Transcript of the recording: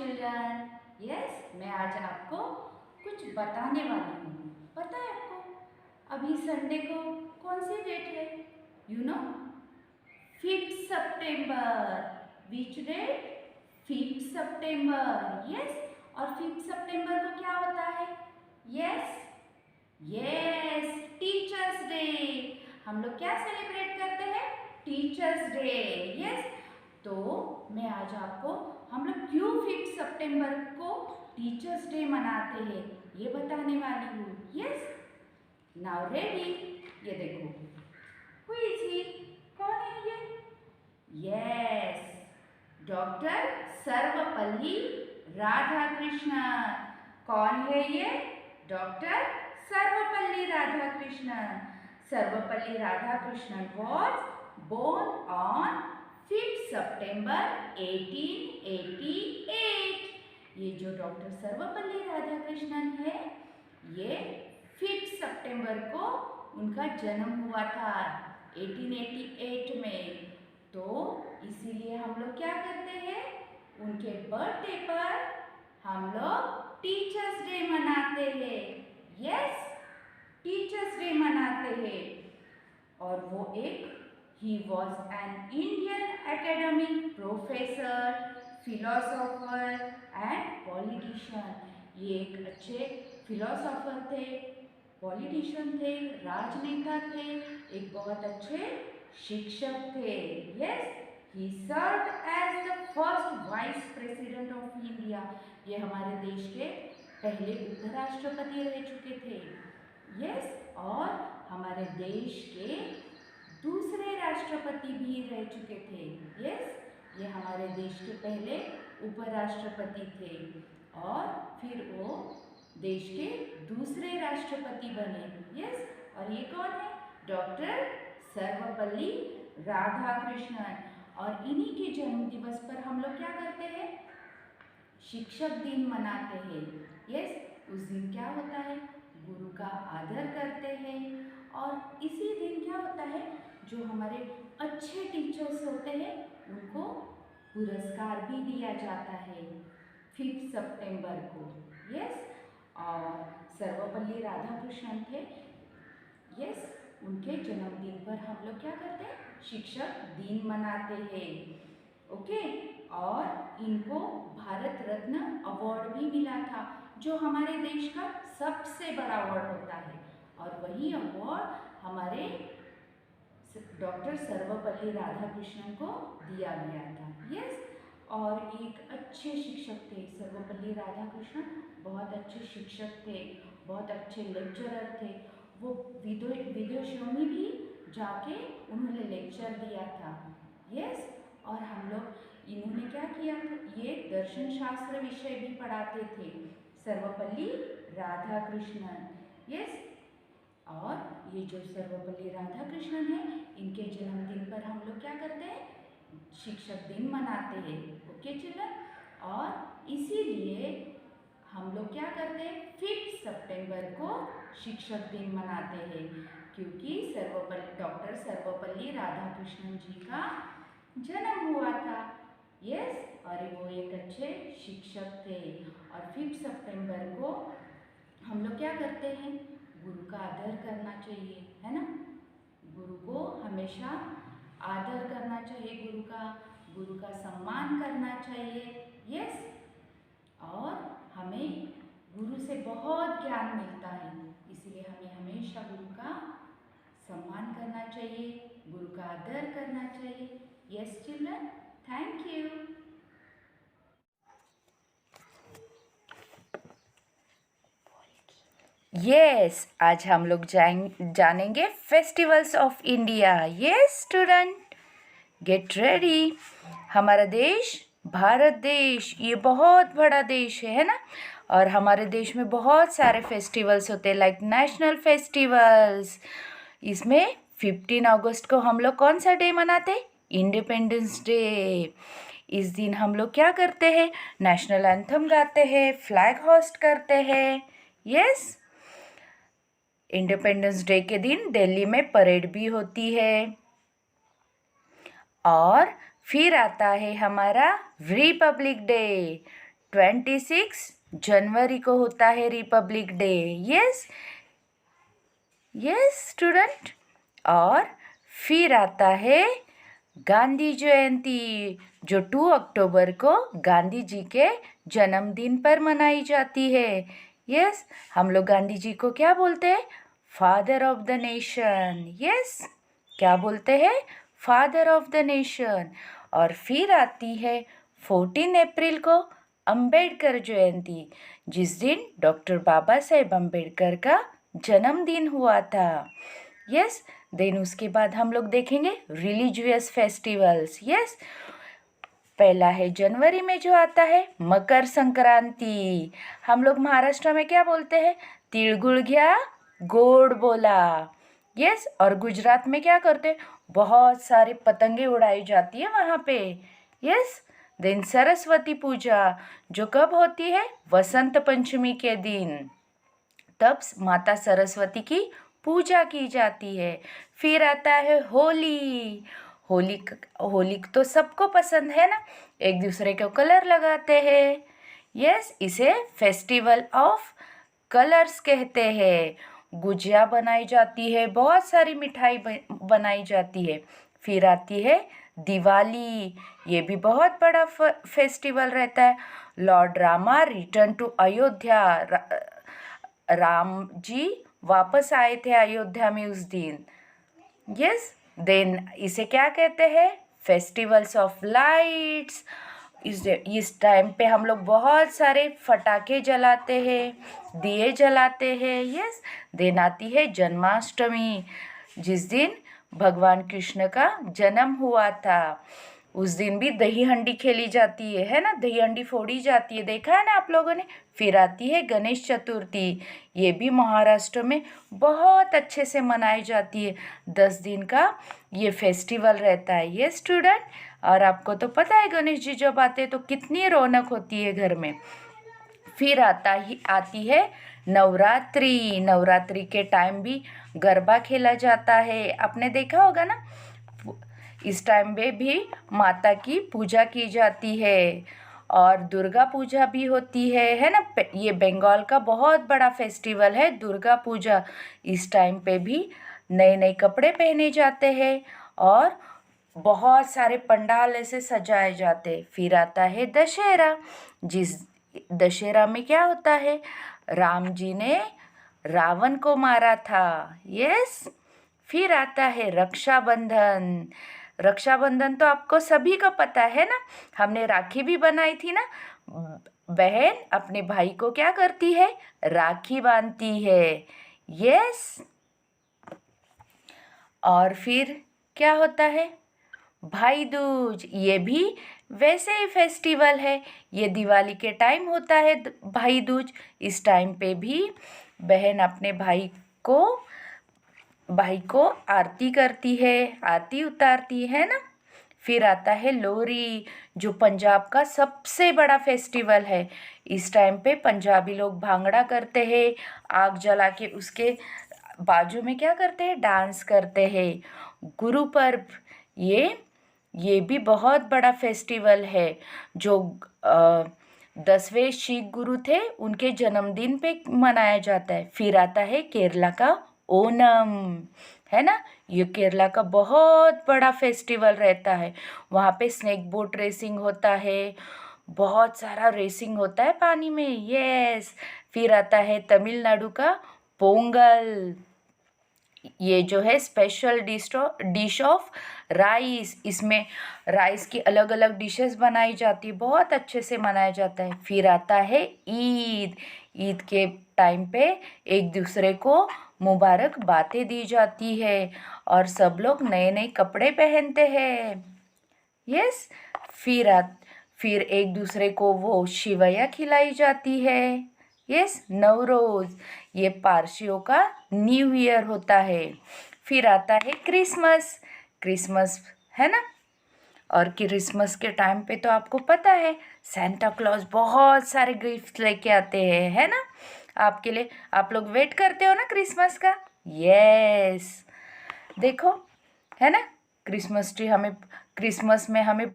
Children. Yes, मैं आज आपको कुछ बताने वाली हूँ। पता है आपको अभी संडे को कौन सी डेट है? यू नो 5th सितंबर। Which date? 5th सितंबर। यस, और 5th सितंबर को क्या होता है? Yes yes, teachers day. हम लोग क्या सेलिब्रेट करते हैं? Teachers day. यस, तो मैं आज आपको हम लोग क्यों 5th सितंबर को टीचर्स डे मनाते हैं ये बताने वाली हूँ। Yes, now ready. ये देखो, हु इज ही? कौन है ये? Yes, doctor Sarvepalli Radhakrishnan. कौन है ये? Doctor Sarvepalli Radhakrishnan. Sarvepalli Radhakrishnan was born on 5th September 1888। ये जो डॉक्टर सर्वपल्ली राधाकृष्णन है, ये 5th सितंबर को उनका जन्म हुआ था 1888 में। तो इसीलिए हम लोग क्या करते हैं? उनके बर्थडे पर हम लोग टीचर्स डे मनाते हैं। यस, टीचर्स डे मनाते हैं। और वो एक he was an Indian academic professor, philosopher and politician. ये एक अच्छे फिलोसोफर थे, पॉलिटिशियन थे, राजनेता थे, एक बहुत अच्छे शिक्षक थे। Yes, he served as the first vice president of India. ये हमारे देश के पहले उपराष्ट्रपति रह चुके थे। यस, और हमारे देश के दूसरे राष्ट्रपति भी रह चुके थे। यस, ये हमारे देश के पहले उपराष्ट्रपति थे और फिर वो देश के दूसरे राष्ट्रपति बने। यस, और ये कौन है? डॉक्टर सर्वपल्ली राधाकृष्णन। और इन्हीं के जन्म दिवस पर हम लोग क्या करते हैं? शिक्षक दिन मनाते हैं। यस, उस दिन क्या होता है? गुरु का आदर करते हैं। और इसी दिन क्या होता है? जो हमारे अच्छे टीचर्स होते हैं उनको पुरस्कार भी दिया जाता है 5th सितंबर को। यस, और सर्वपल्ली राधाकृष्णन थे। यस, उनके जन्मदिन पर हम लोग क्या करते हैं? शिक्षक दिन मनाते हैं। ओके, और इनको भारत रत्न अवार्ड भी मिला था, जो हमारे देश का सबसे बड़ा अवार्ड होता है। और वही अवार्ड हमारे डॉक्टर सर्वपल्ली राधाकृष्णन को दिया गया था। यस, और एक अच्छे शिक्षक थे सर्वपल्ली राधाकृष्णन। बहुत अच्छे शिक्षक थे, बहुत अच्छे लेक्चरर थे। वो विदेशों में भी जाके उन्होंने लेक्चर दिया था। यस, और हम लोग इन्होंने क्या किया था? ये दर्शन शास्त्र विषय भी पढ़ाते थे सर्वपल्ली राधाकृष्णन। यस, और ये जो सर्वपल्ली राधाकृष्णन है, इनके जन्मदिन पर हम लोग क्या करते हैं? शिक्षक दिन मनाते हैं। ओके चिल्ड्रन, और इसीलिए हम लोग क्या करते हैं? 5th सितंबर को शिक्षक दिन मनाते हैं, क्योंकि डॉक्टर सर्वपल्ली राधाकृष्णन जी का जन्म हुआ था। यस, और वो एक अच्छे शिक्षक थे। और 5th सितंबर को हम लोग क्या करते हैं? गुरु का आदर करना चाहिए, है ना? गुरु को हमेशा आदर करना चाहिए, गुरु का सम्मान करना चाहिए। यस, और हमें गुरु से बहुत ज्ञान मिलता है, इसलिए हमें हमेशा गुरु का सम्मान करना चाहिए, गुरु का आदर करना चाहिए। Yes children, thank you. Yes, आज हम लोग जानेंगे festivals of India. Yes student, get ready. हमारा देश भारत देश ये बहुत बड़ा देश है ना? और हमारे देश में बहुत सारे फेस्टिवल्स होते हैं, लाइक नेशनल फेस्टिवल्स। इसमें 15 अगस्त को हम लोग कौन सा डे मनाते हैं? Independence day. इस दिन हम लोग क्या करते हैं? नेशनल एंथम गाते हैं, फ्लैग होस्ट करते हैं। यस, इंडिपेंडेंस डे के दिन दिल्ली में परेड भी होती है। और फिर आता है हमारा रिपब्लिक डे। 26 जनवरी को होता है Republic day. Yes yes student. और फिर आता है गांधी जयंती, जो 2 अक्टूबर को गांधी जी के जन्मदिन पर मनाई जाती है। यस हम लोग गांधी जी को क्या बोलते हैं? Father of the nation. Yes क्या बोलते हैं? Father of the nation. और फिर आती है 14 अप्रैल को अंबेडकर जयंती, जिस दिन डॉक्टर बाबा साहेब अंबेडकर का जन्मदिन हुआ था। यस देन उसके बाद हम लोग देखेंगे रिलीजियस फेस्टिवल्स। यस पहला है जनवरी में जो आता है मकर संक्रांति। हम लोग महाराष्ट्र में क्या बोलते हैं? तिलगुड़ घ्या गोड़ बोला। यस और गुजरात में क्या करते हैं? बहुत सारे पतंगे उड़ाई जाती है वहाँ पे। यस देन सरस्वती पूजा, जो कब होती है? वसंत पंचमी के दिन, तब माता सरस्वती की पूजा की जाती है। फिर आता है होली। होली तो सबको पसंद है ना, एक दूसरे को कलर लगाते हैं। यस इसे फेस्टिवल ऑफ कलर्स कहते हैं। गुजिया बनाई जाती है, बहुत सारी मिठाई बनाई जाती है। फिर आती है दिवाली, ये भी बहुत बड़ा फेस्टिवल रहता है। Lord Rama return to Ayodhya, Ram ji वापस आए थे अयोध्या में उस दिन। यस देन इसे क्या कहते हैं? Festivals of lights. इस टाइम पे हम लोग बहुत सारे फटाके जलाते हैं, दिए जलाते हैं। यस देन आती है जन्माष्टमी, जिस दिन भगवान कृष्ण का जन्म हुआ था। उस दिन भी दही हंडी खेली जाती है ना, दही हंडी फोड़ी जाती है, देखा है ना आप लोगों ने। फिर आती है गणेश चतुर्थी, ये भी महाराष्ट्र में बहुत अच्छे से मनाई जाती है। 10 दिन का ये फेस्टिवल रहता है। ये स्टूडेंट, और आपको तो पता है गणेश जी जब आते हैं तो कितनी रौनक होती है घर में। फिर आती है नवरात्रि। नवरात्रि के टाइम भी गरबा खेला जाता है, आपने देखा होगा ना। इस टाइम में भी माता की पूजा की जाती है और दुर्गा पूजा भी होती है ना। ये बंगाल का बहुत बड़ा फेस्टिवल है दुर्गा पूजा। इस टाइम पे भी नए नए कपड़े पहने जाते हैं और बहुत सारे पंडाल ऐसे सजाए जाते हैं। फिर आता है दशहरा, जिस दशहरा में क्या होता है? राम जी ने रावण को मारा था। यस फिर आता है रक्षाबंधन। रक्षाबंधन तो आपको सभी को पता है ना, हमने राखी भी बनाई थी ना। बहन अपने भाई को क्या करती है? राखी बांधती है। यस और फिर क्या होता है? भाई दूज, ये भी वैसे ही फेस्टिवल है। ये दिवाली के टाइम होता है भाई दूज। इस टाइम पे भी बहन अपने भाई को आरती करती है, आरती उतारती है ना। फिर आता है लोहरी, जो पंजाब का सबसे बड़ा फेस्टिवल है। इस टाइम पे पंजाबी लोग भांगड़ा करते हैं, आग जला के उसके बाजू में क्या करते हैं? डांस करते हैं। गुरु पर्व, ये भी बहुत बड़ा फेस्टिवल है, जो 10वें सिख गुरु थे उनके जन्मदिन पे मनाया जाता है। फिर आता है केरला का ओनम, है ना। ये केरला का बहुत बड़ा फेस्टिवल रहता है। वहाँ पे स्नेक बोट रेसिंग होता है, बहुत सारा रेसिंग होता है पानी में। यस फिर आता है तमिलनाडु का पोंगल। ये जो है स्पेशल डिश ऑफ राइस, इसमें राइस की अलग अलग डिशेस बनाई जाती है, बहुत अच्छे से मनाया जाता है। फिर आता है ईद। ईद के टाइम पे एक दूसरे को मुबारक बातें दी जाती है और सब लोग नए नए कपड़े पहनते हैं। यस फिर एक दूसरे को वो शिवैया खिलाई जाती है। यस नवरोज, ये पारसियों का न्यू ईयर होता है। फिर आता है क्रिसमस, है ना। और क्रिसमस के टाइम पे तो आपको पता है सेंटा क्लॉज बहुत सारे गिफ्ट लेके आते हैं, है ना, आपके लिए। आप लोग वेट करते हो ना क्रिसमस का। यस देखो, है ना, क्रिसमस में हमें